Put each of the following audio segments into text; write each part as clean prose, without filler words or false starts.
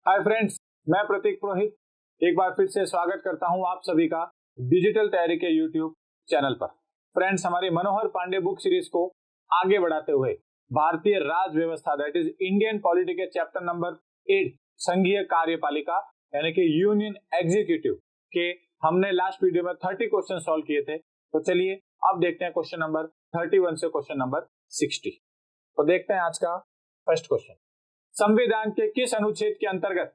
Hi friends, मैं प्रतीक पुरोहित एक बार फिर से स्वागत करता हूं आप सभी का डिजिटल तैयारी के यूट्यूब चैनल पर। फ्रेंड्स, हमारी मनोहर पांडे बुक सीरीज को आगे बढ़ाते हुए भारतीय राज व्यवस्था दैट इज इंडियन पॉलिटी के चैप्टर नंबर 8 संघीय कार्यपालिका यानी कि यूनियन एग्जीक्यूटिव के हमने लास्ट वीडियो में 30 क्वेश्चन सॉल्व किए थे। तो चलिए अब देखते हैं क्वेश्चन नंबर 31 से क्वेश्चन नंबर 60। तो देखते हैं आज का फर्स्ट क्वेश्चन। संविधान के किस अनुच्छेद के अंतर्गत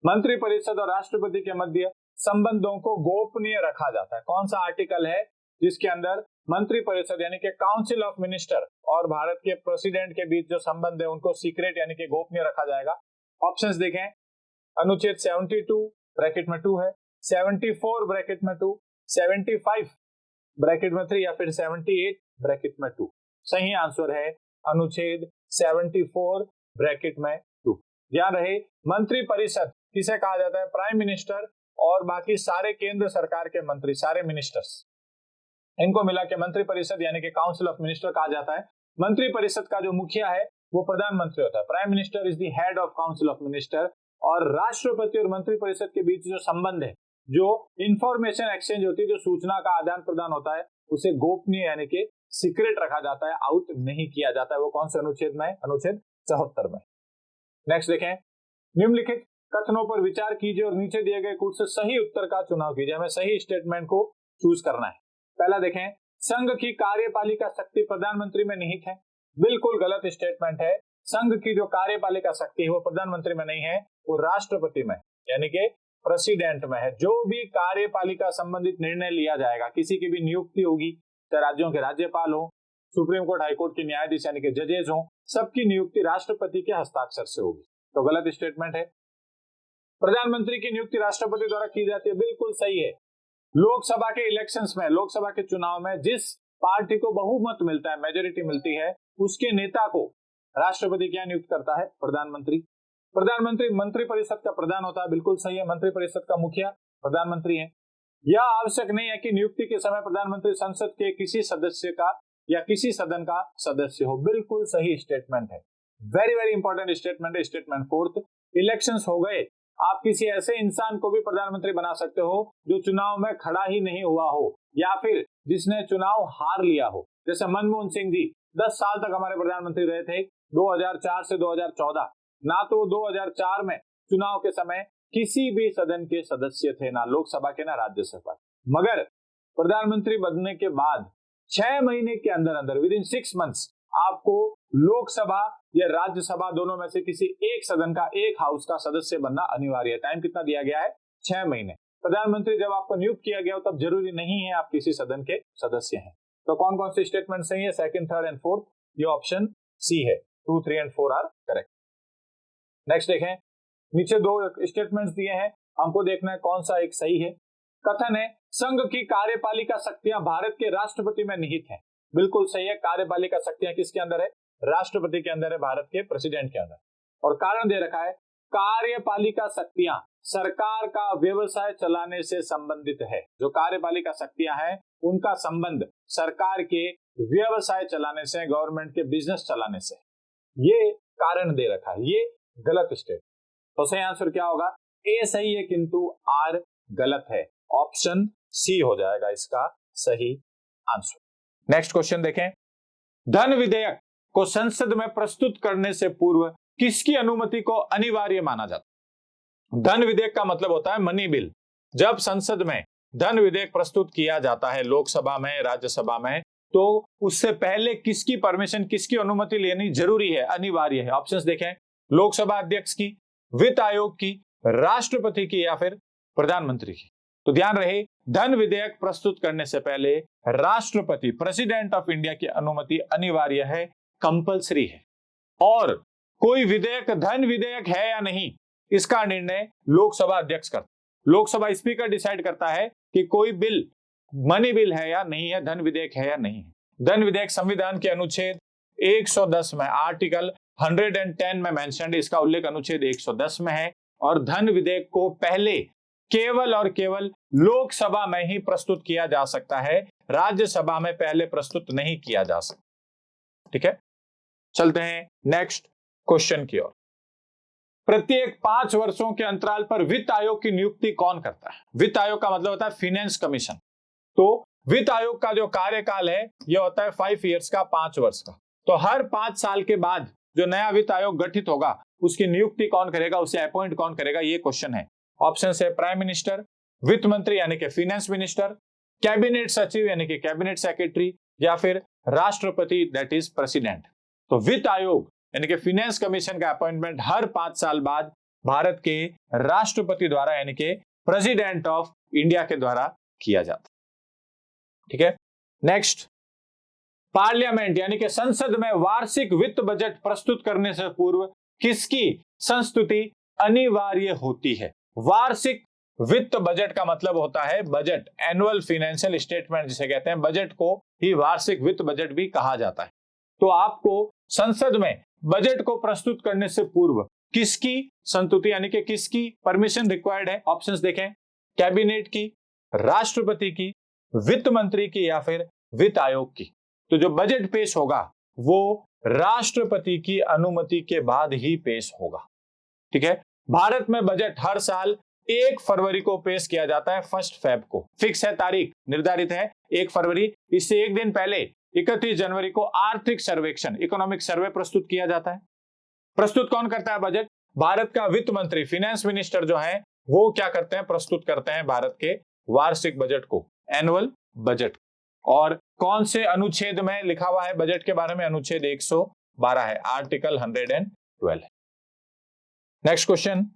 मंत्रिपरिषद और राष्ट्रपति के मध्य संबंधों को गोपनीय रखा जाता है? कौन सा आर्टिकल है जिसके अंदर मंत्रिपरिषद यानी कि काउंसिल ऑफ मिनिस्टर और भारत के प्रेसिडेंट के बीच जो संबंध है उनको सीक्रेट यानी कि गोपनीय रखा जाएगा? ऑप्शंस देखें। अनुच्छेद 72 ब्रैकेट में 2 है, 74 ब्रैकेट में 2, 75 ब्रैकेट में 3 या फिर 78 ब्रैकेट में 2। सही आंसर है अनुच्छेद 74 ब्रैकेट में 2। ध्यान रहे, मंत्रिपरिषद किसे कहा जाता है? प्राइम मिनिस्टर और बाकी सारे केंद्र सरकार के मंत्री, सारे मिनिस्टर्स, इनको मिला के मंत्रिपरिषद यानी कि काउंसिल ऑफ मिनिस्टर कहा जाता है। मंत्रिपरिषद का जो मुखिया है वो प्रधानमंत्री होता है। Prime minister is the head of council of minister. और राष्ट्रपति और मंत्रिपरिषद के बीच जो संबंध है, जो इंफॉर्मेशन एक्सचेंज होती है, जो सूचना का आदान प्रदान होता है, उसे गोपनीय यानी कि सीक्रेट रखा जाता है, आउट नहीं किया जाता है। वो कौन से अनुच्छेद में है? अनुच्छेद 74 में। नेक्स्ट देखें, निम्नलिखित कथनों पर विचार कीजिए और नीचे दिए गए कुछ सही उत्तर का चुनाव कीजिए। हमें सही स्टेटमेंट को चूज करना है। पहला देखें, संघ की कार्यपालिका शक्ति प्रधानमंत्री में निहित है। बिल्कुल गलत स्टेटमेंट है। संघ की जो कार्यपालिका शक्ति है वो प्रधानमंत्री में नहीं है, वो राष्ट्रपति में यानी कि प्रेसिडेंट में है। जो भी कार्यपालिका संबंधित निर्णय लिया जाएगा, किसी की भी नियुक्ति होगी, चाहे राज्यों के राज्यपाल हो, सुप्रीम कोर्ट हाईकोर्ट के न्यायाधीश यानी कि जजेस हो, सबकी नियुक्ति राष्ट्रपति के हस्ताक्षर से होगी। तो गलत स्टेटमेंट है। प्रधानमंत्री की नियुक्ति राष्ट्रपति द्वारा की जाती है, बिल्कुल सही है। लोकसभा के इलेक्शंस में, लोकसभा के चुनाव में जिस पार्टी को बहुमत मिलता है, मेजोरिटी मिलती है, उसके नेता को राष्ट्रपति क्या नियुक्त करता है? प्रधानमंत्री। प्रधानमंत्री मंत्रिपरिषद का प्रधान होता है, बिल्कुल सही है। मंत्रिपरिषद का मुखिया प्रधानमंत्री है। यह आवश्यक नहीं है कि नियुक्ति के समय प्रधानमंत्री संसद के किसी सदस्य का या किसी सदन का सदस्य हो, बिल्कुल सही स्टेटमेंट है। वेरी वेरी इंपॉर्टेंट स्टेटमेंट है। स्टेटमेंट फोर्थ, इलेक्शंस हो गए, आप किसी ऐसे इंसान को भी प्रधानमंत्री बना सकते हो जो चुनाव में खड़ा ही नहीं हुआ हो या फिर जिसने चुनाव हार लिया हो। जैसे मनमोहन सिंह जी 10 साल तक हमारे प्रधानमंत्री रहे थे, 2004 से 2014। ना तो 2004 में चुनाव के समय किसी भी सदन के सदस्य थे, ना लोकसभा के ना राज्यसभा। मगर प्रधानमंत्री बनने के बाद 6 महीने के अंदर अंदर विद इन 6 मंथ्स आपको लोकसभा या राज्यसभा दोनों में से किसी एक सदन का, एक हाउस का सदस्य बनना अनिवार्य है। टाइम कितना दिया गया है? 6 महीने। प्रधानमंत्री जब आपको नियुक्त किया गया हो तब जरूरी नहीं है आप किसी सदन के सदस्य हैं। तो कौन कौन से स्टेटमेंट सही है? Second, third and fourth. ये ऑप्शन सी है। 2, 3 एंड 4 आर करेक्ट। नेक्स्ट देखें, नीचे 2 स्टेटमेंट्स दिए हैं, हमको देखना है कौन सा एक सही है। कथन है, संघ की कार्यपालिका शक्तियां भारत के राष्ट्रपति में निहित हैं। बिल्कुल सही है। कार्यपालिका शक्तियां किसके अंदर है? राष्ट्रपति के अंदर है, भारत के प्रेसिडेंट के अंदर। और कारण दे रखा है, कार्यपालिका शक्तियां सरकार का व्यवसाय चलाने से संबंधित है। जो कार्यपालिका शक्तियां हैं उनका संबंध सरकार के व्यवसाय चलाने से, गवर्नमेंट के बिजनेस चलाने से, ये कारण दे रखा है। ये गलत स्टेट। तो सही आंसर क्या होगा? ए सही है किंतु आर गलत है। ऑप्शन सी हो जाएगा इसका सही आंसर। नेक्स्ट क्वेश्चन देखें, धन विधेयक को संसद में प्रस्तुत करने से पूर्व किसकी अनुमति को अनिवार्य माना जाता? धन विधेयक का मतलब होता है मनी बिल। जब संसद में धन विधेयक प्रस्तुत किया जाता है, लोकसभा में, राज्यसभा में, तो उससे पहले किसकी परमिशन, किसकी अनुमति लेनी जरूरी है, अनिवार्य है? ऑप्शंस देखें, लोकसभा अध्यक्ष की, वित्त आयोग की, राष्ट्रपति की या फिर प्रधानमंत्री की। तो ध्यान रहे, धन विधेयक प्रस्तुत करने से पहले राष्ट्रपति, प्रेसिडेंट ऑफ इंडिया की अनुमति अनिवार्य है, कंपलसरी है। और कोई विधेयक धन विधेयक है या नहीं, इसका निर्णय लोकसभा अध्यक्ष करता है। लोकसभा स्पीकर डिसाइड करता है कि कोई बिल मनी बिल है या नहीं है, धन विधेयक है या नहीं है। धन विधेयक संविधान के अनुच्छेद 110 में, आर्टिकल 110 में मेंशन्ड, इसका उल्लेख अनुच्छेद 110 में है। और धन विधेयक को पहले केवल और केवल लोकसभा में ही प्रस्तुत किया जा सकता है, राज्यसभा में पहले प्रस्तुत नहीं किया जा सकता। ठीक है, चलते हैं नेक्स्ट क्वेश्चन की ओर। प्रत्येक 5 वर्षों के अंतराल पर वित्त आयोग की नियुक्ति कौन करता है? वित्त आयोग का मतलब होता है फिनेंस कमीशन। तो वित्त आयोग का जो कार्यकाल है यह होता है 5 इयर्स का, 5 वर्ष का। तो हर 5 साल के बाद जो नया वित्त आयोग गठित होगा उसकी नियुक्ति कौन करेगा, उसे अपॉइंट कौन करेगा, ये क्वेश्चन है। ऑप्शन है प्राइम मिनिस्टर, वित्त मंत्री यानी कि फाइनेंस मिनिस्टर, कैबिनेट सचिव यानी कि कैबिनेट सेक्रेटरी, या फिर राष्ट्रपति दैट इज प्रेसिडेंट। तो वित्त आयोग यानी कि फाइनेंस कमीशन का अपॉइंटमेंट हर 5 साल बाद भारत के राष्ट्रपति द्वारा यानी कि प्रेसिडेंट ऑफ इंडिया के द्वारा किया जाता है। ठीक है, नेक्स्ट, पार्लियामेंट यानी कि संसद में वार्षिक वित्त बजट प्रस्तुत करने से पूर्व किसकी संस्तुति अनिवार्य होती है? वार्षिक वित्त बजट का मतलब होता है बजट, एनुअल फाइनेंशियल स्टेटमेंट जिसे कहते हैं, बजट को ही वार्षिक वित्त बजट भी कहा जाता है। तो आपको संसद में बजट को प्रस्तुत करने से पूर्व किसकी संस्तुति यानी कि किसकी परमिशन रिक्वायर्ड है? ऑप्शंस देखें, कैबिनेट की, राष्ट्रपति की, वित्त मंत्री की, या फिर वित्त आयोग की। तो जो बजट पेश होगा वो राष्ट्रपति की अनुमति के बाद ही पेश होगा। ठीक है, भारत में बजट हर साल 1 फरवरी को पेश किया जाता है, 1 फेब को। फिक्स है, तारीख निर्धारित है 1 फरवरी। इससे एक दिन पहले 31 जनवरी को आर्थिक सर्वेक्षण, इकोनॉमिक सर्वे प्रस्तुत किया जाता है। प्रस्तुत कौन करता है बजट? भारत का वित्त मंत्री, फाइनेंस मिनिस्टर जो है वो क्या करते हैं? प्रस्तुत करते हैं भारत के वार्षिक बजट को, एनुअल बजट। और कौन से अनुच्छेद में लिखा हुआ है बजट के बारे में? अनुच्छेद 112 है, आर्टिकल 112 है। नेक्स्ट क्वेश्चन,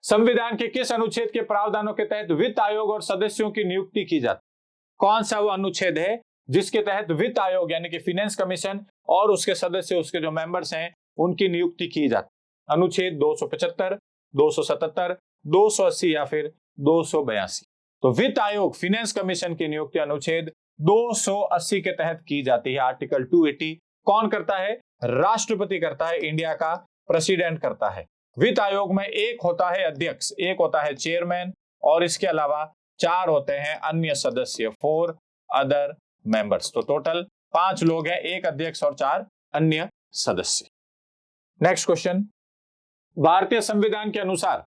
संविधान के किस अनुच्छेद के प्रावधानों के तहत वित्त आयोग और सदस्यों की नियुक्ति की जाती है? कौन सा वो अनुच्छेद है जिसके तहत वित्त आयोग यानी कि फाइनेंस कमीशन और उसके सदस्य, उसके जो मेंबर्स हैं, उनकी नियुक्ति की जाती है? अनुच्छेद 275, 277, 280 या फिर 282। तो वित्त आयोग फाइनेंस कमीशन की नियुक्ति अनुच्छेद 280 के तहत की जाती है, आर्टिकल 280। कौन करता है? राष्ट्रपति करता है, इंडिया का प्रेसिडेंट करता है। वित्त आयोग में एक होता है अध्यक्ष, एक होता है चेयरमैन, और इसके अलावा 4 होते हैं अन्य सदस्य, 4 अदर मेंबर्स। तो टोटल 5 लोग हैं, 1 अध्यक्ष और 4 अन्य सदस्य। नेक्स्ट क्वेश्चन, भारतीय संविधान के अनुसार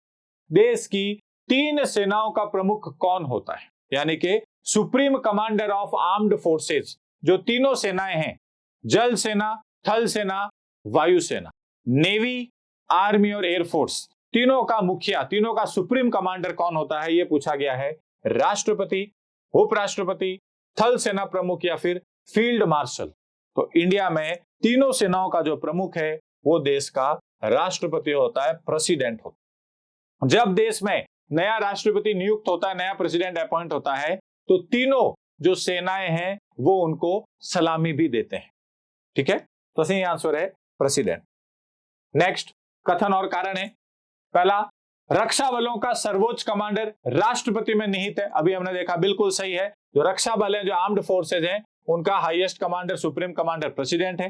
देश की 3 सेनाओं का प्रमुख कौन होता है? यानी कि supreme commander of armed forces, जो तीनों सेनाएं हैं, जल सेना, थल सेना, वायु सेना, नेवी, आर्मी और एयरफोर्स, तीनों का मुखिया, तीनों का सुप्रीम कमांडर कौन होता है? यह पूछा गया है। राष्ट्रपति, उपराष्ट्रपति, थल सेना प्रमुख या फिर फील्ड मार्शल। तो इंडिया में तीनों सेनाओं का जो प्रमुख है वो देश का राष्ट्रपति होता है, प्रेसिडेंट होता है। जब देश में नया राष्ट्रपति नियुक्त होता है, नया प्रेसिडेंट अपॉइंट होता है, तो तीनों जो सेनाएं हैं वो उनको सलामी भी देते हैं। ठीक है, तो सही आंसर है प्रेसिडेंट। नेक्स्ट, कथन और कारण है। पहला, रक्षा बलों का सर्वोच्च कमांडर राष्ट्रपति में निहित है। अभी हमने देखा, बिल्कुल सही है। जो रक्षा बल है, जो आर्म्ड फोर्सेज हैं, उनका highest commander, supreme commander president है।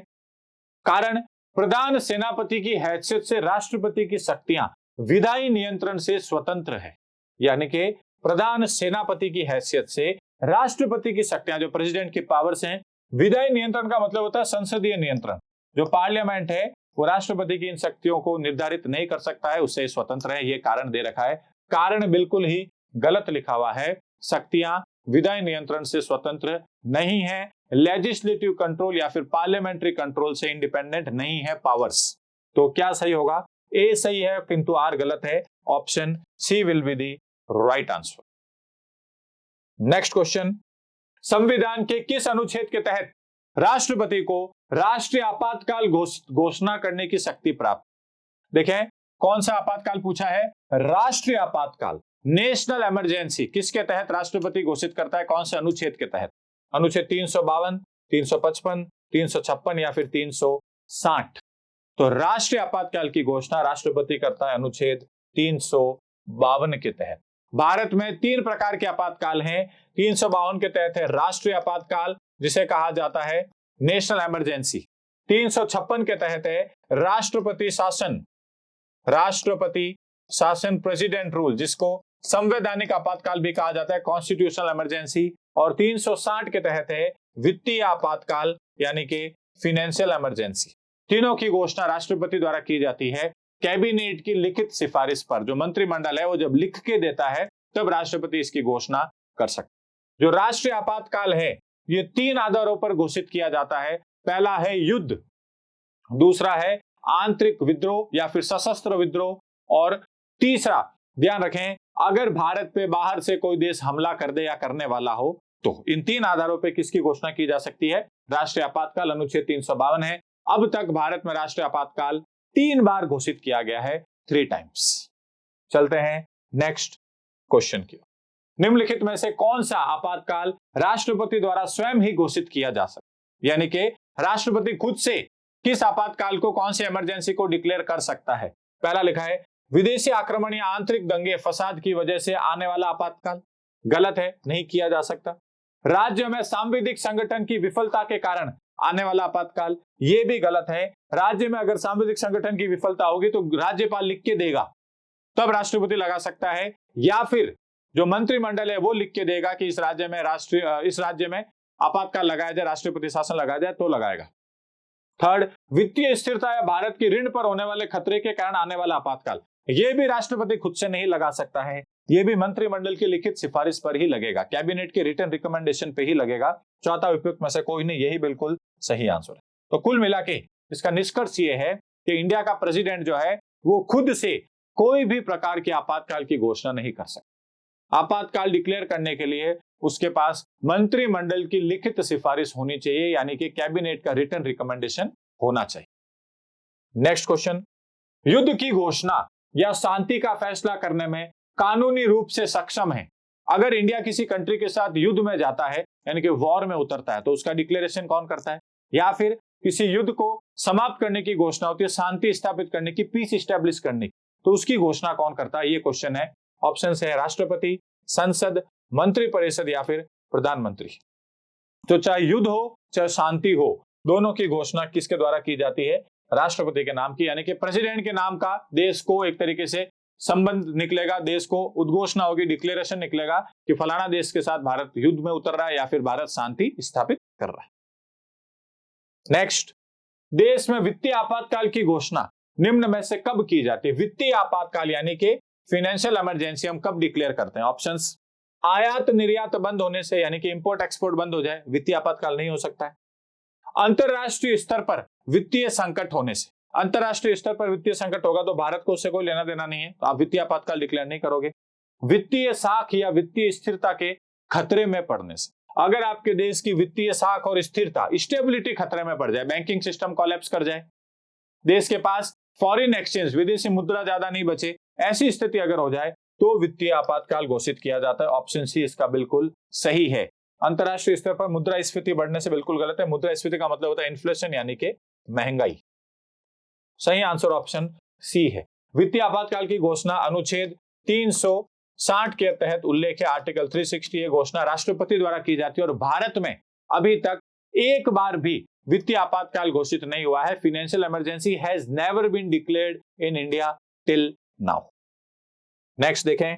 कारण, प्रधान सेनापति की हैसियत से राष्ट्रपति की शक्तियां विधायी नियंत्रण से स्वतंत्र है। यानी कि प्रधान सेनापति की हैसियत से राष्ट्रपति की शक्तियां, जो प्रेसिडेंट की पावर्स हैं, विधायी नियंत्रण का मतलब होता है संसदीय नियंत्रण। जो पार्लियामेंट है वो राष्ट्रपति की इन शक्तियों को निर्धारित नहीं कर सकता है, उससे स्वतंत्र है। ये कारण दे रखा है। कारण बिल्कुल ही गलत लिखा हुआ है। शक्तियां विधायी नियंत्रण से स्वतंत्र नहीं है, लेजिस्लेटिव कंट्रोल या फिर पार्लियामेंट्री कंट्रोल से इंडिपेंडेंट नहीं है पावर्स। तो क्या सही होगा? ए सही है किंतु आर गलत है। Option C will be the right answer. Next question, संविधान के किस अनुच्छेद के तहत राष्ट्रपति को राष्ट्रीय आपातकाल घोषणा करने की शक्ति प्राप्त? देखें, कौन सा आपातकाल पूछा है? राष्ट्रीय आपातकाल, नेशनल इमरजेंसी किसके तहत राष्ट्रपति घोषित करता है? कौन से अनुच्छेद के तहत? अनुच्छेद 352, 355, 356 या फिर 360। तो राष्ट्रीय आपातकाल की घोषणा राष्ट्रपति करता है अनुच्छेद 352 के तहत। भारत में 3 प्रकार के आपातकाल हैं। 352 के तहत है राष्ट्रीय आपातकाल, जिसे कहा जाता है नेशनल इमरजेंसी। 356 के तहत है राष्ट्रपति शासन, राष्ट्रपति शासन, प्रेसिडेंट रूल, जिसको संवैधानिक आपातकाल भी कहा जाता है, कॉन्स्टिट्यूशनल इमरजेंसी। और 360 के तहत है वित्तीय आपातकाल, यानी कि फाइनेंशियल इमरजेंसी। तीनों की घोषणा राष्ट्रपति द्वारा की जाती है। कैबिनेट की लिखित सिफारिश पर, जो मंत्रिमंडल है वो जब लिख के देता है तब राष्ट्रपति इसकी घोषणा कर सकता है। जो राष्ट्रीय आपातकाल है ये 3 आधारों पर घोषित किया जाता है। पहला है युद्ध, दूसरा है आंतरिक विद्रोह या फिर सशस्त्र विद्रोह, और तीसरा ध्यान रखें अगर भारत पे बाहर से कोई देश हमला कर दे या करने वाला हो तो। इन 3 आधारों पे किसकी घोषणा की जा सकती है? राष्ट्रीय आपातकाल। अनुच्छेद 352 है। अब तक भारत में राष्ट्रीय आपातकाल 3 बार घोषित किया गया है, 3 टाइम्स। चलते हैं नेक्स्ट क्वेश्चन की। निम्नलिखित में से कौन सा आपातकाल राष्ट्रपति द्वारा स्वयं ही घोषित किया जा सकता है? यानी कि राष्ट्रपति खुद से किस आपातकाल को, कौन सी इमरजेंसी को डिक्लेयर कर सकता है? पहला लिखा है विदेशी आक्रमण या आंतरिक दंगे फसाद की वजह से आने वाला आपातकाल। गलत है, नहीं किया जा सकता। राज्य में सांविधिक संगठन की विफलता के कारण आने वाला आपातकाल, यह भी गलत है। राज्य में अगर सांविधिक संगठन की विफलता होगी तो राज्यपाल लिख के देगा तब राष्ट्रपति लगा सकता है, या फिर जो मंत्रिमंडल है वो लिख के देगा कि इस राज्य में आपातकाल लगाया जाए, राष्ट्रपति शासन लगाया जाए तो लगाएगा। थर्ड, वित्तीय स्थिरता या भारत की ऋण पर होने वाले खतरे के कारण आने वाला आपातकाल, यह भी राष्ट्रपति खुद से नहीं लगा सकता है, यह भी मंत्रिमंडल की लिखित सिफारिश पर ही लगेगा, कैबिनेट के रिटन रिकमेंडेशन पे ही लगेगा। चौथा उपयुक्त में से कोई नहीं, यही बिल्कुल सही आंसर है। तो कुल मिला के इसका निष्कर्ष ये है कि इंडिया का प्रेसिडेंट जो है वो खुद से कोई भी प्रकार के आपातकाल की घोषणा नहीं कर सकता। आपातकाल डिक्लेयर करने के लिए उसके पास मंत्रिमंडल की लिखित सिफारिश होनी चाहिए, यानी कि कैबिनेट का रिटन रिकमेंडेशन होना चाहिए। नेक्स्ट क्वेश्चन, युद्ध की घोषणा या शांति का फैसला करने में कानूनी रूप से सक्षम है। अगर इंडिया किसी कंट्री के साथ युद्ध में जाता है, यानी कि वॉर में उतरता है, तो उसका डिक्लेरेशन कौन करता है? या फिर किसी युद्ध को समाप्त करने की घोषणा होती है, शांति स्थापित करने की, पीस इस्टेब्लिश करने की, तो उसकी घोषणा कौन करता है? ये क्वेश्चन है। ऑप्शन है राष्ट्रपति, संसद, मंत्रिपरिषद या फिर प्रधानमंत्री। तो चाहे युद्ध हो चाहे शांति हो, दोनों की घोषणा किसके द्वारा की जाती है? राष्ट्रपति के नाम की, यानी कि प्रेसिडेंट के नाम का देश को एक तरीके से संबंध निकलेगा, देश को उद्घोषणा होगी, डिक्लेरेशन निकलेगा कि फलाना देश के साथ भारत युद्ध में उतर रहा है या फिर भारत शांति स्थापित कर रहा है। नेक्स्ट, देश में वित्तीय आपातकाल की घोषणा निम्न में से कब की जाती है? वित्तीय आपातकाल यानी कि फाइनेंशियल इमरजेंसी हम कब डिक्लेयर करते हैं? ऑप्शंस, आयात निर्यात बंद होने से, यानी कि इंपोर्ट एक्सपोर्ट बंद हो जाए, वित्तीय आपातकाल नहीं हो सकता है। अंतरराष्ट्रीय स्तर पर वित्तीय संकट होने से, अंतरराष्ट्रीय स्तर पर वित्तीय संकट होगा तो भारत को उससे कोई लेना देना नहीं है, तो आप वित्तीय आपातकाल डिक्लेयर नहीं करोगे। वित्तीय साख या वित्तीय स्थिरता के खतरे में पड़ने से, अगर आपके देश की वित्तीय साख और स्थिरता, स्टेबिलिटी खतरे में पड़ जाए, बैंकिंग सिस्टम कोलैप्स कर जाए, देश के पास फॉरेन एक्सचेंज, विदेशी मुद्रा ज्यादा नहीं बचे, ऐसी स्थिति अगर हो जाए तो वित्तीय आपातकाल घोषित किया जाता है। ऑप्शन सी इसका बिल्कुल सही है। अंतरराष्ट्रीय स्तर पर मुद्रास्फीति बढ़ने से बिल्कुल गलत है। मुद्रास्फीति का मतलब होता है इन्फ्लेशन, यानी कि महंगाई। सही आंसर ऑप्शन सी है। वित्तीय आपातकाल की घोषणा अनुच्छेद 360 के तहत उल्लेख है, आर्टिकल 360, ये घोषणा राष्ट्रपति द्वारा की जाती है और भारत में अभी तक एक बार भी वित्तीय आपातकाल घोषित नहीं हुआ है। Financial emergency has never been declared in India till now. Next देखें,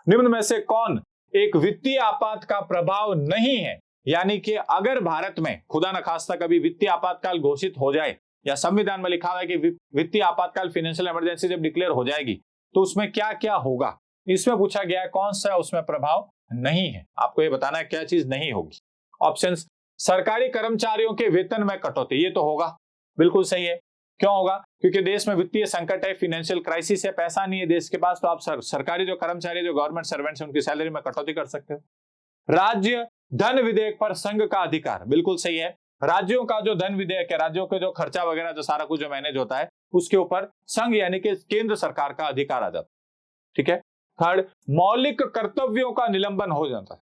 निम्न में से कौन एक वित्तीय आपात का प्रभाव नहीं है? यानी कि अगर भारत में खुदा न खास्ता कभी वित्तीय आपातकाल घोषित हो जाए, या संविधान में लिखा हुआ है कि वित्तीय आपातकाल फाइनेंशियल इमरजेंसी जब डिक्लेयर हो जाएगी तो उसमें क्या क्या होगा, इसमें पूछा गया है कौन सा उसमें प्रभाव नहीं है। आपको ये बताना है क्या चीज नहीं होगी। ऑप्शंस, सरकारी कर्मचारियों के वेतन में कटौती, ये तो होगा, बिल्कुल सही है। क्यों होगा? क्योंकि देश में वित्तीय संकट है, फाइनेंशियल क्राइसिस है, पैसा नहीं है देश के पास, तो आप सरकारी जो कर्मचारी, जो गवर्नमेंट सर्वेंट्स हैं, उनकी सैलरी में कटौती कर सकते हो। राज्य धन विधेयक पर संघ का अधिकार, बिल्कुल सही है। राज्यों का जो धन विधेयक है, राज्यों के जो खर्चा वगैरह जो सारा कुछ जो मैनेज होता है, उसके ऊपर संघ यानी कि केंद्र सरकार का अधिकार आ जाता है। ठीक है। थर्ड, मौलिक कर्तव्यों का निलंबन हो जाता है।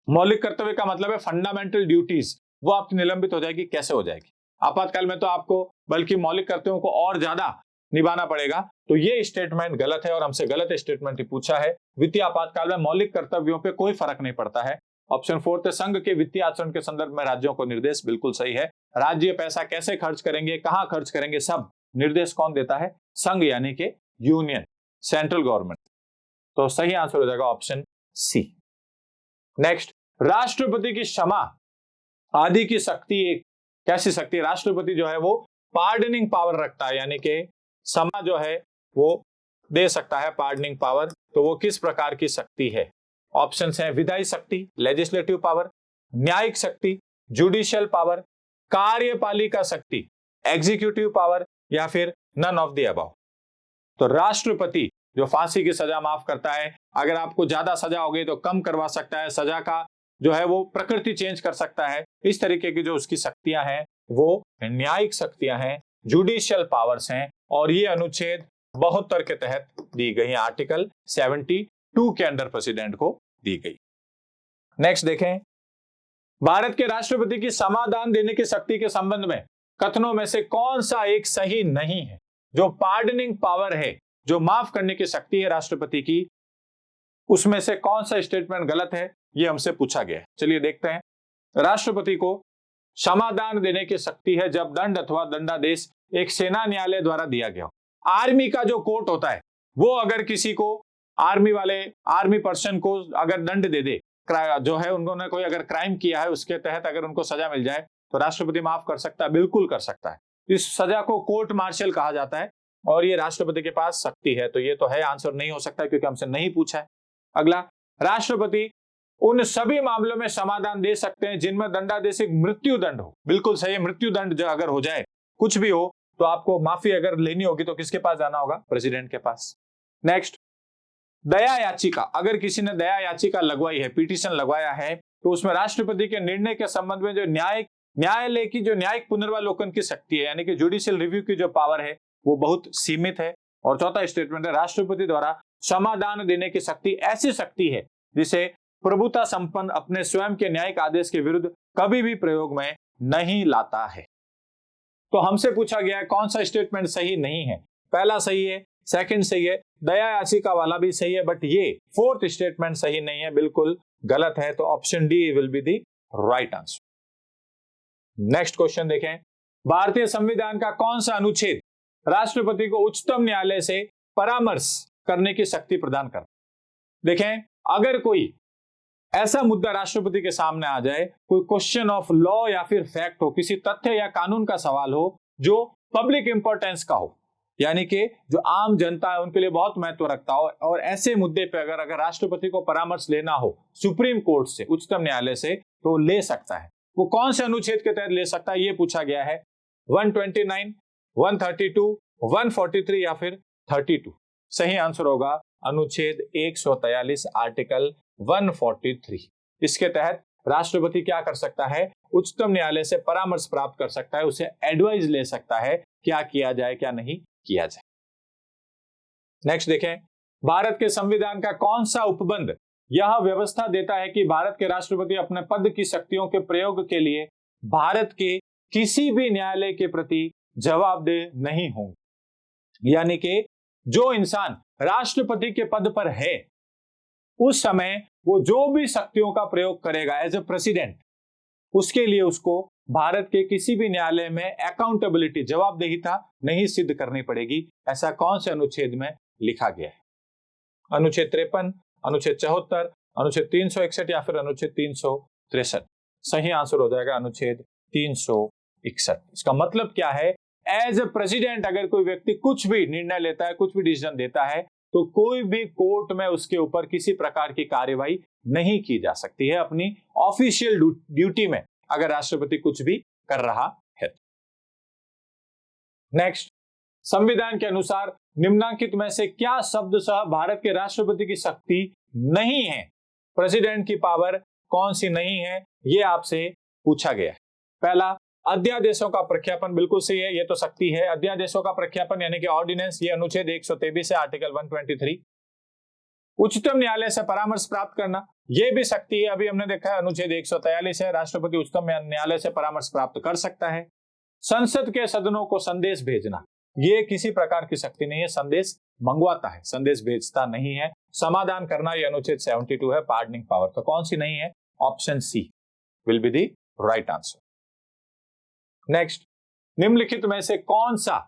मौलिक कर्तव्य का मतलब है फंडामेंटल ड्यूटीज, वो आपकी निलंबित हो जाएगी। कैसे हो जाएगी? आपातकाल में तो आपको बल्कि मौलिक कर्तव्यों को और ज्यादा निभाना पड़ेगा। तो ये स्टेटमेंट गलत है और हमसे गलत स्टेटमेंट ही पूछा है। वित्तीय आपातकाल में मौलिक कर्तव्यों पे कोई फर्क नहीं पड़ता है। ऑप्शन 4 संघ के वित्तीय आचरण के संदर्भ में राज्यों को निर्देश, बिल्कुल सही है। राज्य पैसा कैसे खर्च करेंगे, कहां खर्च करेंगे, सब निर्देश कौन देता है? संघ यानी कि यूनियन, सेंट्रल गवर्नमेंट। तो सही आंसर हो जाएगा ऑप्शन सी। नेक्स्ट, राष्ट्रपति की क्षमा आदि की शक्ति एक कैसी शक्ति? राष्ट्रपति जो है वो पार्डनिंग पावर रखता है, यानी कि समा जो है वो दे सकता है पार्डनिंग पावर, तो वो किस प्रकार की शक्ति है? ऑप्शंस हैं विधायी शक्ति, लेजिस्लेटिव पावर, न्यायिक शक्ति, जुडिशियल पावर, कार्यपालिका शक्ति, एग्जीक्यूटिव पावर, या फिर नन ऑफ द अबव। तो राष्ट्रपति जो फांसी की सजा माफ करता है, अगर आपको ज्यादा सजा हो गई तो कम करवा सकता है, सजा का जो है वो प्रकृति चेंज कर सकता है, इस तरीके की जो उसकी शक्तियां हैं वो न्यायिक शक्तियां हैं, जुडिशियल पावर्स हैं, और ये अनुच्छेद 72 के तहत दी गई, आर्टिकल 72 के अंडर प्रेसिडेंट को दी गई। नेक्स्ट देखें, भारत के राष्ट्रपति की समाधान देने की शक्ति के संबंध में कथनों में से कौन सा एक सही नहीं है? जो पार्डनिंग पावर है, जो माफ करने की शक्ति है राष्ट्रपति की, उसमें से कौन सा स्टेटमेंट गलत है, यह हमसे पूछा गया है। चलिए देखते हैं। राष्ट्रपति को समाधान देने की शक्ति है जब दंड अथवा दंडादेश एक सेना न्यायालय द्वारा दिया गया हो। आर्मी का जो कोर्ट होता है वो अगर किसी को, आर्मी पर्सन को अगर दंड दे दे, जो है उन्होंने कोई अगर क्राइम किया है उसके तहत अगर उनको सजा मिल जाए तो राष्ट्रपति माफ कर सकता है, बिल्कुल कर सकता है। इस सजा को कोर्ट मार्शल कहा जाता है और ये राष्ट्रपति के पास शक्ति है। तो ये तो है, आंसर नहीं हो सकता क्योंकि हमसे नहीं पूछा है। अगला, राष्ट्रपति उन सभी मामलों में समाधान दे सकते हैं जिनमें दंडादेश एक मृत्यु दंड हो। बिल्कुल सही, मृत्यु दंड अगर हो जाए, कुछ भी हो, तो आपको माफी अगर लेनी होगी तो किसके पास जाना होगा? प्रेसिडेंट के पास। नेक्स्ट, दया याचिका, अगर किसी ने दया याचिका लगवाई है, पिटीशन लगवाया है, तो उसमें राष्ट्रपति के निर्णय के संबंध में जो न्यायालय की जो न्यायिक पुनर्वालोकन की शक्ति है, यानी कि जुडिशियल रिव्यू की जो पावर है, वो बहुत सीमित है। और चौथा स्टेटमेंट है, राष्ट्रपति द्वारा समाधान देने की शक्ति ऐसी शक्ति है जिसे प्रभुता संपन्न अपने स्वयं के न्यायिक आदेश के विरुद्ध कभी भी प्रयोग में नहीं लाता है। तो हमसे पूछा गया है कौन सा स्टेटमेंट सही नहीं है। पहला सही है, सेकंड सही है, दया याचिका वाला भी सही है, बट ये फोर्थ स्टेटमेंट सही नहीं है, बिल्कुल गलत है। तो option D will be the right answer. Next question देखें, भारतीय संविधान का कौन सा अनुच्छेद राष्ट्रपति को उच्चतम न्यायालय से परामर्श करने की शक्ति प्रदान करता? देखें, अगर कोई ऐसा मुद्दा राष्ट्रपति के सामने आ जाए, कोई क्वेश्चन ऑफ लॉ या फिर फैक्ट हो, किसी तथ्य या कानून का सवाल हो जो पब्लिक इंपॉर्टेंस का हो, यानी कि जो आम जनता है उनके लिए बहुत महत्व रखता हो, और ऐसे मुद्दे पे अगर राष्ट्रपति को परामर्श लेना हो सुप्रीम कोर्ट से, उच्चतम न्यायालय से, तो ले सकता है। वो कौन से अनुच्छेद के तहत ले सकता है, ये पूछा गया है। 129, 132, 143 या फिर 32। सही आंसर होगा अनुच्छेद 143, आर्टिकल 143। इसके तहत राष्ट्रपति क्या कर सकता है? उच्चतम न्यायालय से परामर्श प्राप्त कर सकता है, उसे एडवाइस ले सकता है क्या किया जाए, क्या नहीं किया जाए। नेक्स्ट देखें, भारत के संविधान का कौन सा उपबंध यह व्यवस्था देता है कि भारत के राष्ट्रपति अपने पद की शक्तियों के प्रयोग के लिए भारत के किसी भी न्यायालय के प्रति जवाबदेह नहीं होंगे? यानी कि जो इंसान राष्ट्रपति के पद पर है उस समय वो जो भी शक्तियों का प्रयोग करेगा एज ए प्रेसिडेंट, उसके लिए उसको भारत के किसी भी न्यायालय में अकाउंटेबिलिटी, जवाबदेहिता नहीं सिद्ध करनी पड़ेगी। ऐसा कौन से अनुच्छेद में लिखा गया है? अनुच्छेद 53, अनुच्छेद 74, अनुच्छेद 361 या फिर अनुच्छेद 363? सही आंसर हो जाएगा अनुच्छेद 361। इसका मतलब क्या है? एज ए प्रेसिडेंट अगर कोई व्यक्ति कुछ भी निर्णय लेता है, कुछ भी डिसीजन देता है, तो कोई भी कोर्ट में उसके ऊपर किसी प्रकार की कार्यवाही नहीं की जा सकती है अपनी ऑफिशियल ड्यूटी में, अगर राष्ट्रपति कुछ भी कर रहा है। नेक्स्ट, संविधान के अनुसार निम्नांकित में से क्या शब्द सह भारत के राष्ट्रपति की शक्ति नहीं है? प्रेसिडेंट की पावर कौन सी नहीं है, यह आपसे पूछा गया है। पहला, अध्यादेशों का प्रख्यापन, बिल्कुल सही है, ये तो शक्ति है। अध्यादेशों का प्रख्यापन यानी कि ऑर्डिनेंस, ये अनुच्छेद 123 है, आर्टिकल 123। उच्चतम न्यायालय से परामर्श प्राप्त करना, ये भी शक्ति है। अभी हमने देखा है अनुच्छेद 143 है, राष्ट्रपति उच्चतम न्यायालय से परामर्श प्राप्त कर सकता है। संसद के सदनों को संदेश भेजना, ये किसी प्रकार की शक्ति नहीं है, संदेश मंगवाता है, संदेश भेजता नहीं है। समाधान करना, ये अनुच्छेद 72 है, पार्डनिंग पावर। तो कौन सी नहीं है? Option C will be the right answer. Next, निम्नलिखित में से कौन सा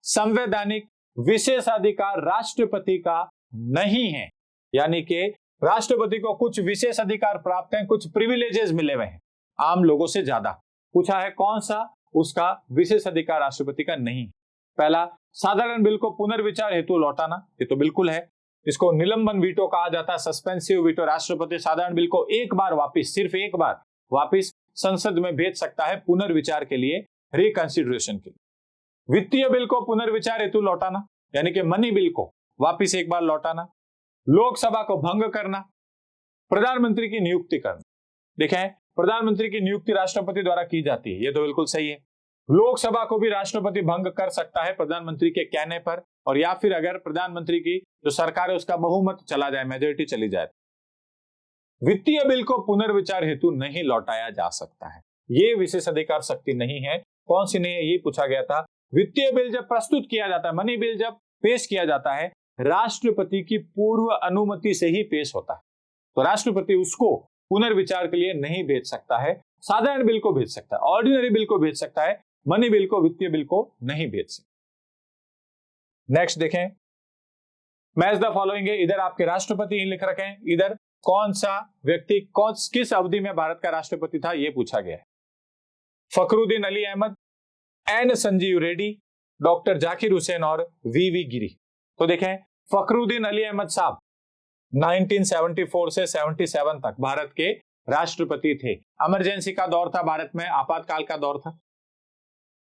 संवैधानिक विशेषाधिकार राष्ट्रपति का नहीं है? यानी कि राष्ट्रपति को कुछ विशेष अधिकार प्राप्त हैं, कुछ प्रिविलेजेस मिले हुए हैं आम लोगों से ज्यादा। पूछा है कौन सा उसका विशेष अधिकार राष्ट्रपति का नहीं है। पहला, साधारण बिल को पुनर्विचार हेतु लौटाना, ये तो बिल्कुल है। इसको निलंबन वीटो कहा जाता है, सस्पेंसिव वीटो। राष्ट्रपति साधारण बिल को एक बार वापिस, सिर्फ एक बार वापिस संसद में भेज सकता है पुनर्विचार के लिए, रिकंसिडरेशन के लिए। वित्तीय बिल को पुनर्विचार हेतु लौटाना, यानी कि मनी बिल को वापिस एक बार लौटाना। लोकसभा को भंग करना, प्रधानमंत्री की नियुक्ति करना। देखें, प्रधानमंत्री की नियुक्ति राष्ट्रपति द्वारा की जाती है, ये तो बिल्कुल सही है। लोकसभा को भी राष्ट्रपति भंग कर सकता है प्रधानमंत्री के कहने पर, और या फिर अगर प्रधानमंत्री की जो सरकार है उसका बहुमत चला जाए, मेजोरिटी चली जाए। वित्तीय बिल को पुनर्विचार हेतु नहीं लौटाया जा सकता है, ये विशेषाधिकार शक्ति नहीं है। कौन सी नहीं है, ये पूछा गया था। वित्तीय बिल जब प्रस्तुत किया जाता है, मनी बिल जब पेश किया जाता है, राष्ट्रपति की पूर्व अनुमति से ही पेश होता है, तो राष्ट्रपति उसको पुनर्विचार के लिए नहीं भेज सकता है। साधारण बिल को भेज सकता है, ऑर्डिनरी बिल को भेज सकता है, मनी बिल को, वित्तीय बिल को नहीं भेज सकता। नेक्स्ट देखें, मैच द फॉलोइंग है। इधर आपके राष्ट्रपति लिख रखे हैं, इधर कौन सा व्यक्ति किस अवधि में भारत का राष्ट्रपति था, यह पूछा गया है। फखरुद्दीन अली अहमद, एन संजीव रेड्डी, डॉक्टर जाकिर हुसैन और वी गिरी। तो देखें, फखरुद्दीन अली अहमद साहब 1974 से 77 तक भारत के राष्ट्रपति थे। इमरजेंसी का दौर था भारत में, आपातकाल का दौर था।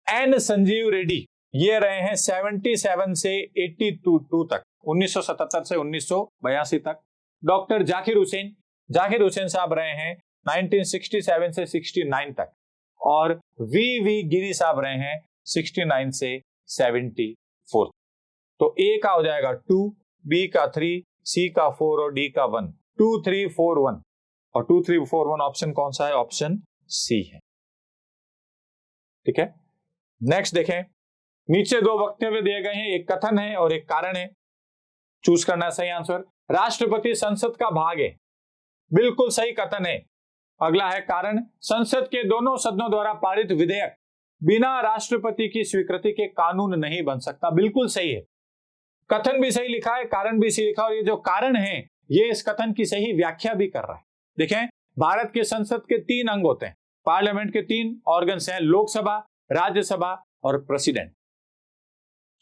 एन संजीव रेड्डी ये रहे हैं 77 से 82 तक, 1977 से 1982 तक। डॉक्टर जाकिर हुसैन साहब रहे हैं 1967 से 69 तक, और वी गिरी साहब रहे हैं 69 से 74। तो ए का हो जाएगा 2, बी का 3, सी का 4 और डी का 1। 2, 3, 4, 1 और 2, 3, 4, 1 ऑप्शन कौन सा है? ऑप्शन सी है। ठीक है, नेक्स्ट देखें, नीचे दो वक्तव्य दिए गए हैं, एक कथन है और एक कारण है, चूज करना सही आंसर। राष्ट्रपति संसद का भाग है, बिल्कुल सही कथन है। अगला है कारण, संसद के दोनों सदनों द्वारा पारित विधेयक बिना राष्ट्रपति की स्वीकृति के कानून नहीं बन सकता, बिल्कुल सही है। कथन भी सही लिखा है, कारण भी सही लिखा, और ये जो कारण है ये इस कथन की सही व्याख्या भी कर रहा है। देखें, भारत के संसद के 3 अंग होते हैं, पार्लियामेंट के 3 ऑर्गन्स हैं, लोकसभा, राज्यसभा और प्रेसिडेंट।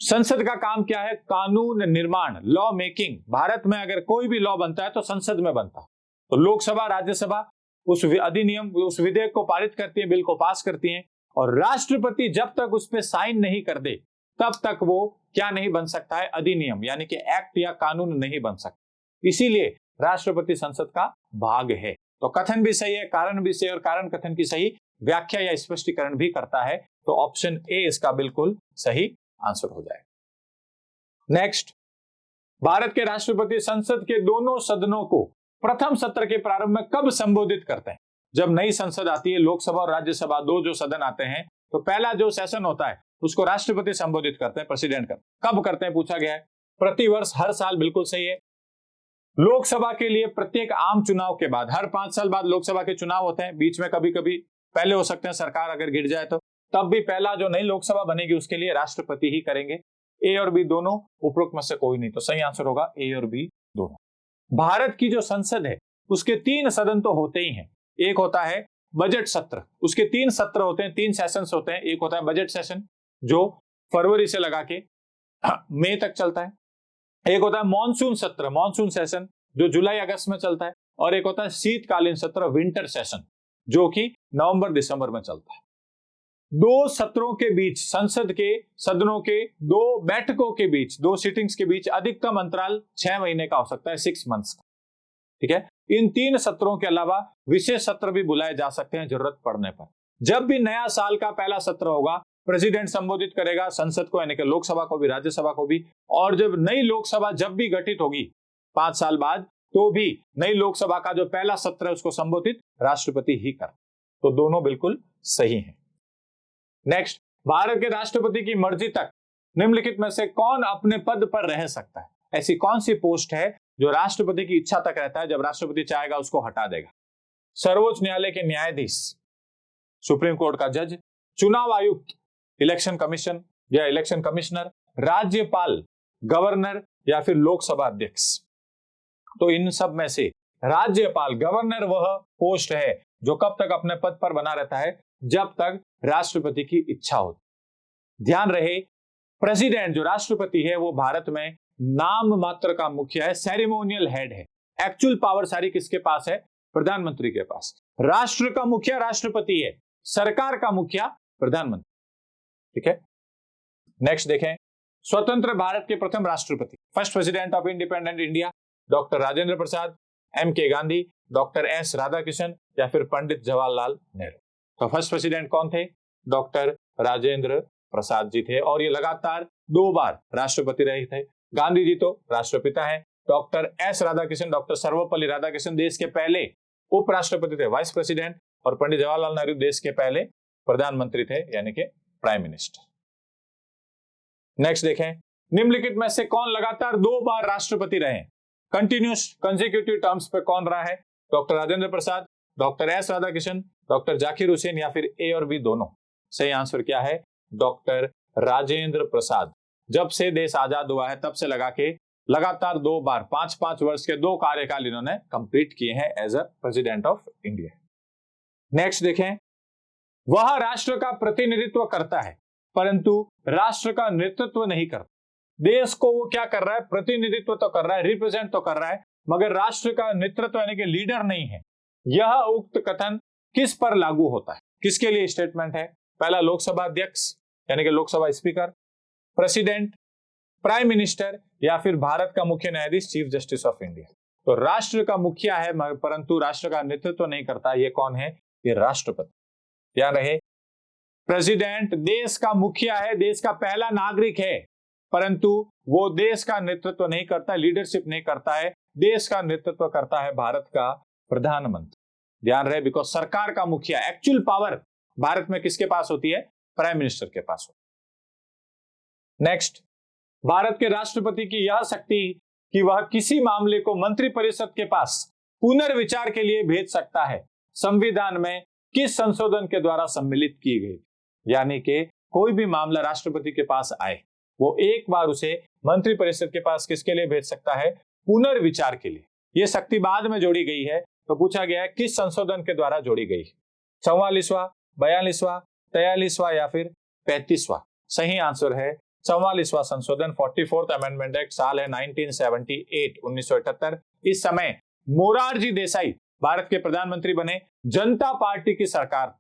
संसद का काम क्या है? कानून निर्माण, लॉ मेकिंग। भारत में अगर कोई भी लॉ बनता है तो संसद में बनता है। तो लोकसभा, राज्यसभा उस अधिनियम, उस विधेयक को पारित करती है, बिल को पास करती हैं, और राष्ट्रपति जब तक उस पर साइन नहीं कर दे तब तक वो क्या नहीं बन सकता है? अधिनियम, यानी कि एक्ट या कानून नहीं बन सकता। इसीलिए राष्ट्रपति संसद का भाग है। तो कथन भी सही है, कारण भी सही, और कारण कथन की सही व्याख्या या स्पष्टीकरण भी करता है। तो ऑप्शन ए इसका बिल्कुल सही आंसर हो जाएगा। नेक्स्ट, भारत के राष्ट्रपति संसद के दोनों सदनों को प्रथम सत्र के प्रारंभ में कब संबोधित करते हैं? जब नई संसद आती है, लोकसभा और राज्यसभा दो जो सदन आते हैं, तो पहला जो सेशन होता है उसको राष्ट्रपति संबोधित करते हैं, प्रेसिडेंट करते। कब करते हैं पूछा गया है। प्रतिवर्ष, हर साल, बिल्कुल सही है। लोकसभा के लिए प्रत्येक आम चुनाव के बाद, हर 5 साल बाद लोकसभा के चुनाव होते हैं। बीच में कभी कभी पहले हो सकते हैं, सरकार अगर गिर जाए तो, तब भी पहला जो नई लोकसभा बनेगी उसके लिए राष्ट्रपति ही करेंगे। ए और बी दोनों, उपरोक्त में से कोई नहीं। तो सही आंसर होगा ए और बी दोनों। भारत की जो संसद है उसके 3 सदन तो होते ही हैं। एक होता है बजट सत्र, उसके 3 सत्र होते हैं, 3 सेशंस होते हैं। एक होता है बजट सेशन जो फरवरी से लगा के मई तक चलता है। एक होता है मॉनसून सत्र, मॉनसून सेशन, जो जुलाई अगस्त में चलता है। और एक होता है शीतकालीन सत्र, विंटर सेशन, जो कि नवंबर दिसंबर में चलता है। 2 सत्रों के बीच, संसद के सदनों के 2 बैठकों के बीच, 2 सिटिंग्स के बीच अधिकतम अंतराल 6 महीने का हो सकता है, 6 मंथ्स का। ठीक है, इन 3 सत्रों के अलावा विशेष सत्र भी बुलाए जा सकते हैं जरूरत पड़ने पर। जब भी नया साल का पहला सत्र होगा, प्रेसिडेंट संबोधित करेगा संसद को, यानी कि लोकसभा को भी, राज्यसभा को भी। और जब नई लोकसभा जब भी गठित होगी 5 साल बाद, तो भी नई लोकसभा का जो पहला सत्र है उसको संबोधित राष्ट्रपति ही कर। तो दोनों बिल्कुल सही हैं। नेक्स्ट, भारत के राष्ट्रपति की मर्जी तक निम्नलिखित में से कौन अपने पद पर रह सकता है? ऐसी कौन सी पोस्ट है जो राष्ट्रपति की इच्छा तक रहता है, जब राष्ट्रपति चाहेगा उसको हटा देगा? सर्वोच्च न्यायालय के न्यायाधीश, सुप्रीम कोर्ट का जज, चुनाव आयुक्त, इलेक्शन कमीशन या इलेक्शन कमिश्नर, राज्यपाल, गवर्नर या फिर लोकसभा अध्यक्ष। तो इन सब में से राज्यपाल, गवर्नर वह पोस्ट है जो कब तक अपने पद पर बना रहता है? जब तक राष्ट्रपति की इच्छा हो। ध्यान रहे, प्रेसिडेंट जो राष्ट्रपति है वो भारत में नाम मात्र का मुखिया है, सेरेमोनियल हेड है। एक्चुअल पावर सारी किसके पास है? प्रधानमंत्री के पास। राष्ट्र का मुखिया राष्ट्रपति है, सरकार का मुखिया प्रधानमंत्री। ठीक है, नेक्स्ट देखें, स्वतंत्र भारत के प्रथम राष्ट्रपति, first president of independent India, doctor Rajendra Prasad, M.K. Gandhi, doctor S. Radhakrishnan या फिर पंडित जवाहरलाल नेहरू। तो फर्स्ट प्रेसिडेंट कौन थे? डॉक्टर राजेंद्र प्रसाद जी थे और ये लगातार 2 बार राष्ट्रपति रहे थे। गांधी जी तो राष्ट्रपिता है। Doctor S. Radhakrishnan, doctor Sarvepalli Radhakrishnan देश के पहले उपराष्ट्रपति थे, वाइस प्रेसिडेंट, और पंडित जवाहरलाल नेहरू देश के पहले प्रधानमंत्री थे, यानी कि प्राइम मिनिस्टर। नेक्स्ट देखें, निम्नलिखित में से कौन लगातार 2 बार राष्ट्रपति रहे? कंटिन्यूस कंसेक्यूटिव टर्म्स पे कौन रहा है? Doctor Rajendra Prasad, doctor S. Radhakrishnan, doctor Zakir Hussain या फिर ए और बी दोनों? सही आंसर क्या है? डॉक्टर राजेंद्र प्रसाद। जब से देश आजाद हुआ है तब से लगातार 2 बार 5-5 वर्ष के 2 कार्यकाल इन्होंने कंप्लीट किए हैं as a president of India. Next देखें, वह राष्ट्र का प्रतिनिधित्व करता है परंतु राष्ट्र का नेतृत्व नहीं करता। देश को वो क्या कर रहा है? प्रतिनिधित्व तो कर रहा है, रिप्रेजेंट तो कर रहा है, मगर राष्ट्र का नेतृत्व यानी कि लीडर नहीं है। यह उक्त कथन किस पर लागू होता है? किसके लिए स्टेटमेंट है? पहला, लोकसभा अध्यक्ष यानी कि Lok Sabha speaker, president, prime minister या फिर भारत का मुख्य न्यायाधीश, चीफ जस्टिस ऑफ इंडिया। तो राष्ट्र का मुखिया है परंतु राष्ट्र का नेतृत्व नहीं करता, ये कौन है? ये राष्ट्रपति। ध्यान रहे, प्रेसिडेंट देश का मुखिया है, देश का पहला नागरिक है, परंतु वो देश का नेतृत्व नहीं करता, लीडरशिप नहीं करता है। देश का नेतृत्व करता है भारत का प्रधानमंत्री। ध्यान रहे, बिकॉज सरकार का मुखिया, एक्चुअल पावर भारत में किसके पास होती है? प्राइम मिनिस्टर के पास होती है। नेक्स्ट, भारत के राष्ट्रपति की यह शक्ति कि वह किसी मामले को मंत्रिपरिषद के पास पुनर्विचार के लिए भेज सकता है, संविधान में किस संशोधन के द्वारा सम्मिलित की गई? यानी कि कोई भी मामला राष्ट्रपति के पास आए, वो एक बार उसे मंत्रिपरिषद के पास किसके लिए भेज सकता है? पुनर्विचार के लिए। यह शक्ति बाद में जोड़ी गई है, तो पूछा गया है किस संशोधन के द्वारा जोड़ी गई? 44वां, 42वां, 43वां या फिर 35वां? सही आंसर है 44वां संशोधन, 44th अमेंडमेंट एक्ट। साल है 1978। इस समय मोरारजी देसाई भारत के प्रधानमंत्री बने। जनता पार्टी की सरकार,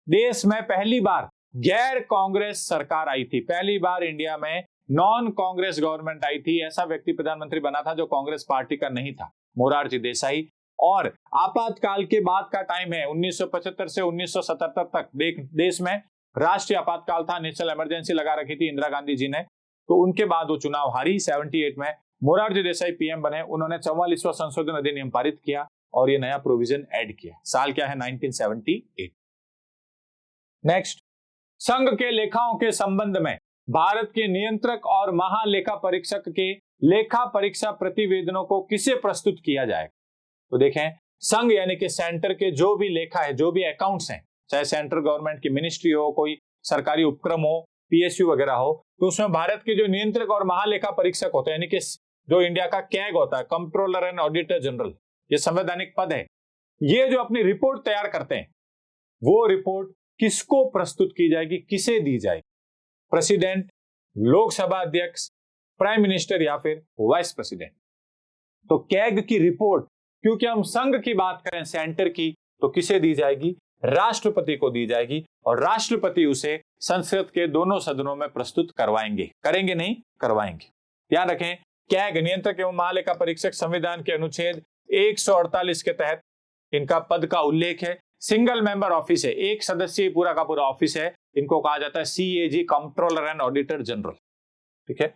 देश में पहली बार गैर कांग्रेस सरकार आई थी, पहली बार इंडिया में नॉन कांग्रेस गवर्नमेंट आई थी। ऐसा व्यक्ति प्रधानमंत्री बना था जो कांग्रेस पार्टी का नहीं था, मोरारजी देसाई। और आपातकाल के बाद का टाइम है 1975 से 1977 तक देश में राष्ट्रीय आपातकाल था, नेशनल इमरजेंसी लगा रखी थी इंदिरा गांधी जी ने। तो उनके बाद वो चुनाव हारी। 78 में मोरारजी देसाई पीएम बने, उन्होंने 44वां संशोधन अधिनियम पारित किया और ये नया प्रोविजन ऐड किया। साल क्या है? 1978। नेक्स्ट, संघ के लेखाओं के संबंध में भारत के नियंत्रक और महालेखा परीक्षक के लेखा परीक्षा प्रतिवेदनों को किसे प्रस्तुत किया जाएगा? तो देखें, संघ यानी कि सेंटर के जो भी लेखा है, जो भी अकाउंट्स हैं, चाहे सेंट्रल गवर्नमेंट की मिनिस्ट्री हो, कोई सरकारी उपक्रम हो, PSU वगैरह हो, तो उसमें भारत के जो नियंत्रक और महालेखा परीक्षक होते हैं, यानी कि जो इंडिया का कैग होता है, कंट्रोलर एंड ऑडिटर जनरल, ये संवैधानिक पद है। ये जो अपनी रिपोर्ट तैयार करते हैं, वो रिपोर्ट किसको प्रस्तुत की जाएगी, किसे दी जाएगी? प्रेसिडेंट, लोकसभा अध्यक्ष, प्राइम मिनिस्टर या फिर वाइस प्रेसिडेंट? तो कैग की रिपोर्ट, क्योंकि हम संघ की बात करें सेंटर की, तो किसे दी जाएगी? राष्ट्रपति को दी जाएगी और राष्ट्रपति उसे संसद के दोनों सदनों में प्रस्तुत करवाएंगे। करेंगे नहीं, करवाएंगे। ध्यान रखें, कैग नियंत्रक एवं महालेखा परीक्षक संविधान के अनुच्छेद 148 के तहत इनका पद का उल्लेख है। सिंगल मेंबर ऑफिस है, एक सदस्यीय पूरा का पूरा ऑफिस है। इनको कहा जाता है CAG, controller and auditor general. ठीक है,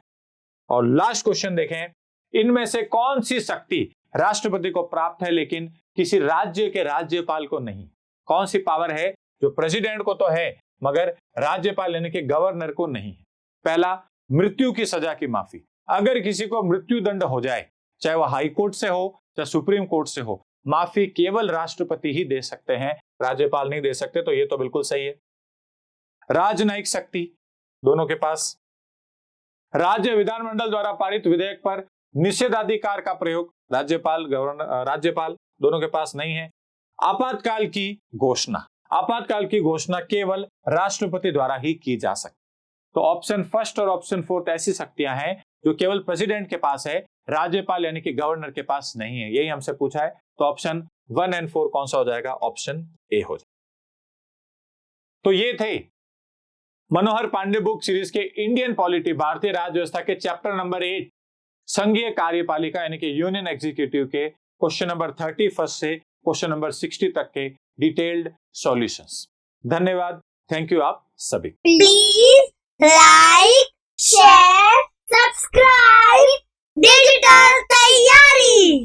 और लास्ट क्वेश्चन देखें, इनमें से कौन सी शक्ति राष्ट्रपति को प्राप्त है लेकिन किसी राज्य के राज्यपाल को नहीं? कौन सी पावर है जो प्रेसिडेंट को तो है मगर राज्यपाल यानी कि गवर्नर को नहीं है? पहला, मृत्यु की सजा की माफी। अगर किसी को मृत्यु दंड हो जाए, चाहे वह हाई कोर्ट से हो चाहे सुप्रीम कोर्ट से हो, माफी केवल राष्ट्रपति ही दे सकते हैं, राज्यपाल नहीं दे सकते। तो ये तो बिल्कुल सही है। राजनयिक शक्ति दोनों के पास। राज्य विधानमंडल द्वारा पारित विधेयक पर निषेधाधिकार का प्रयोग राज्यपाल दोनों के पास नहीं है। आपातकाल की घोषणा, आपातकाल की घोषणा केवल राष्ट्रपति द्वारा ही की जा सकती। तो ऑप्शन फर्स्ट और ऑप्शन फोर्थ ऐसी शक्तियां हैं जो केवल प्रेसिडेंट के पास है, राज्यपाल यानी कि गवर्नर के पास नहीं है। यही हमसे पूछा है। तो ऑप्शन 1 और 4 कौन सा हो जाएगा? ऑप्शन ए हो जाएगा। तो ये थे मनोहर पांडे बुक सीरीज के इंडियन पॉलिटी भारतीय राज्य व्यवस्था के चैप्टर नंबर 8 संघीय कार्यपालिका यानी कि यूनियन एग्जीक्यूटिव के क्वेश्चन नंबर 31 से क्वेश्चन नंबर 60 तक के डिटेल्ड सॉल्यूशंस। धन्यवाद, थैंक यू आप सभी। Please like, share, subscribe digital तैयारी।